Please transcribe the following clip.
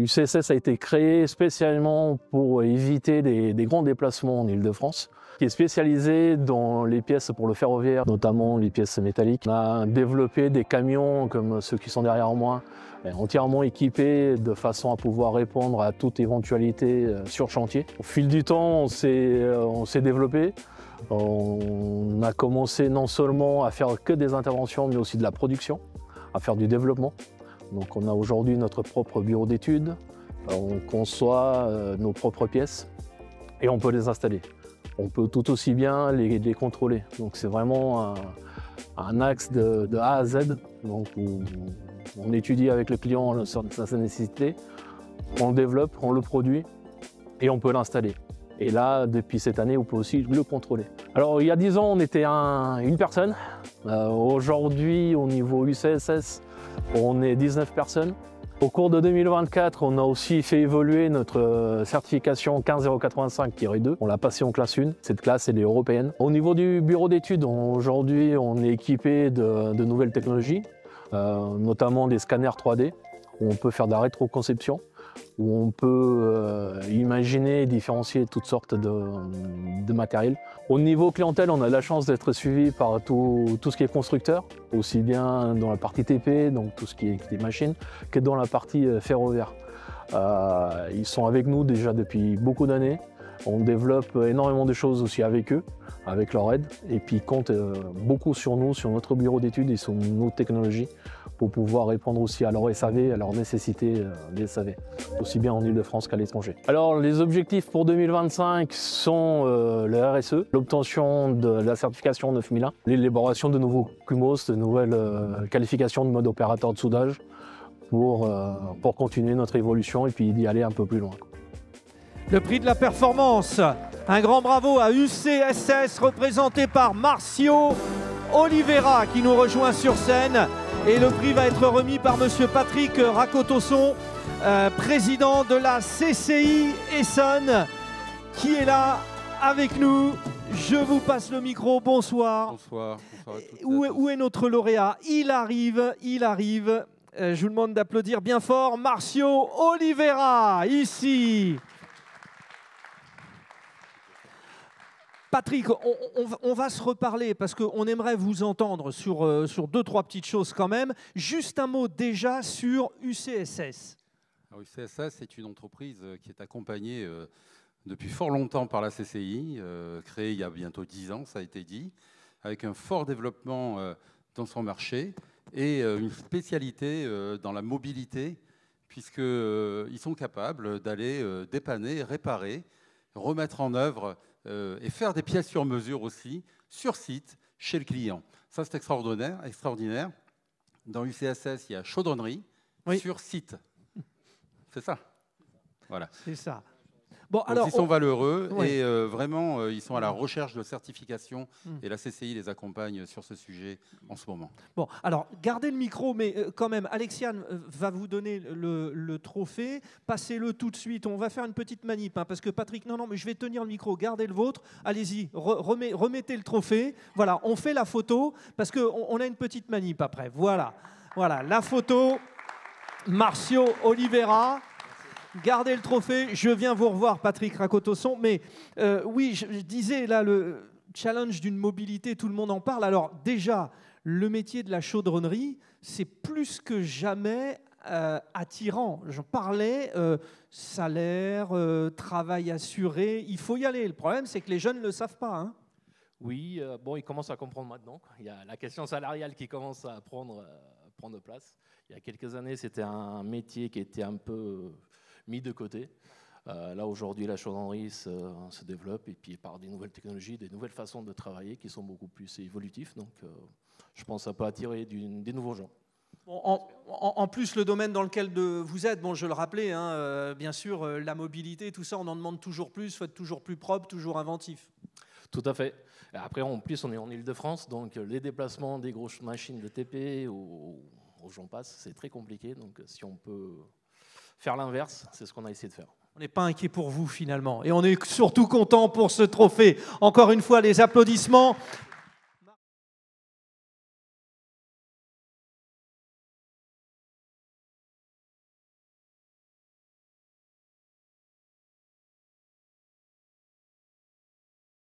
UCSS a été créé spécialement pour éviter des grands déplacements en Île-de-France, qui est spécialisé dans les pièces pour le ferroviaire, notamment les pièces métalliques. On a développé des camions comme ceux qui sont derrière moi, entièrement équipés de façon à pouvoir répondre à toute éventualité sur chantier. Au fil du temps, on s'est développé. On a commencé non seulement à faire que des interventions, mais aussi de la production, à faire du développement. Donc on a aujourd'hui notre propre bureau d'études, on conçoit nos propres pièces et on peut les installer. On peut tout aussi bien les contrôler. Donc c'est vraiment un axe de A à Z. Donc on étudie avec le client sa nécessité, on le développe, on le produit et on peut l'installer. Et là, depuis cette année, on peut aussi le contrôler. Alors, il y a 10 ans, on était une personne. Aujourd'hui, au niveau UCSS, on est 19 personnes. Au cours de 2024, on a aussi fait évoluer notre certification 15085-2. On l'a passée en classe 1. Cette classe, elle est européenne. Au niveau du bureau d'études, aujourd'hui, on est équipé de nouvelles technologies, notamment des scanners 3D, où on peut faire de la rétroconception, où on peut imaginer et différencier toutes sortes de matériel. Au niveau clientèle, on a la chance d'être suivi par tout ce qui est constructeur, aussi bien dans la partie TP, donc tout ce qui est des machines, que dans la partie ferroviaire. Ils sont avec nous déjà depuis beaucoup d'années. On développe énormément de choses aussi avec eux, avec leur aide, et puis ils comptent beaucoup sur nous, sur notre bureau d'études et sur nos technologies pour pouvoir répondre aussi à leur SAV, à leurs nécessités des SAV, aussi bien en Île-de-France qu'à l'étranger. Alors les objectifs pour 2025 sont le RSE, l'obtention de la certification 9001, l'élaboration de nouveaux CUMOS, de nouvelles qualifications de mode opérateur de soudage pour continuer notre évolution et puis d'y aller un peu plus loin. Le prix de la performance, un grand bravo à UCSS représenté par Marcio Oliveira qui nous rejoint sur scène. Et le prix va être remis par monsieur Patrick Rakotosson, président de la CCI Essonne, qui est là avec nous. Je vous passe le micro, bonsoir. Bonsoir, bonsoir à toutes. Où est notre lauréat? Il arrive. Je vous demande d'applaudir bien fort Marcio Oliveira, ici. Patrick, on va se reparler parce qu'on aimerait vous entendre sur 2-3 petites choses quand même. Juste un mot déjà sur UCSS. Alors, UCSS est une entreprise qui est accompagnée depuis fort longtemps par la CCI, créée il y a bientôt 10 ans, ça a été dit, avec un fort développement dans son marché et une spécialité dans la mobilité, puisqu'ils sont capables d'aller dépanner, réparer, remettre en œuvre et faire des pièces sur mesure aussi, sur site, chez le client. Ça, c'est extraordinaire. Dans UCSS, il y a chaudronnerie sur site. C'est ça. Voilà. C'est ça. Bon, donc, alors, ils sont valeureux et vraiment, ils sont à la recherche de certification et la CCI les accompagne sur ce sujet en ce moment. Bon, alors, gardez le micro, mais quand même, Alexiane va vous donner le trophée. Passez-le tout de suite. On va faire une petite manip, hein, parce que Patrick, non, mais je vais tenir le micro, gardez le vôtre. Allez-y, remettez le trophée. Voilà, on fait la photo, parce qu'on a une petite manip après. Voilà, la photo. Marcio Oliveira. Gardez le trophée, je viens vous revoir Patrick Rakotosson, mais oui, je disais là le challenge d'une mobilité, tout le monde en parle. Alors déjà, le métier de la chaudronnerie, c'est plus que jamais attirant. J'en parlais, salaire, travail assuré, il faut y aller. Le problème, c'est que les jeunes ne le savent pas. Hein. Oui, bon, ils commencent à comprendre maintenant. Il y a la question salariale qui commence à prendre place. Il y a quelques années, c'était un métier qui était un peu mis de côté. Là, aujourd'hui, la chaudronnerie se développe et puis par des nouvelles technologies, des nouvelles façons de travailler qui sont beaucoup plus évolutives. Donc, je pense que ça peut attirer des nouveaux gens. Bon, en plus, le domaine dans lequel vous êtes, bon, je le rappelais, hein, bien sûr, la mobilité, tout ça, on en demande toujours plus, il faut être toujours plus propre, toujours inventif. Tout à fait. Après, en plus, on est en Île-de-France, donc les déplacements des grosses machines de TP ou j'en passe, c'est très compliqué. Donc, si on peut faire l'inverse, c'est ce qu'on a essayé de faire. On n'est pas inquiet pour vous finalement. Et on est surtout content pour ce trophée. Encore une fois, les applaudissements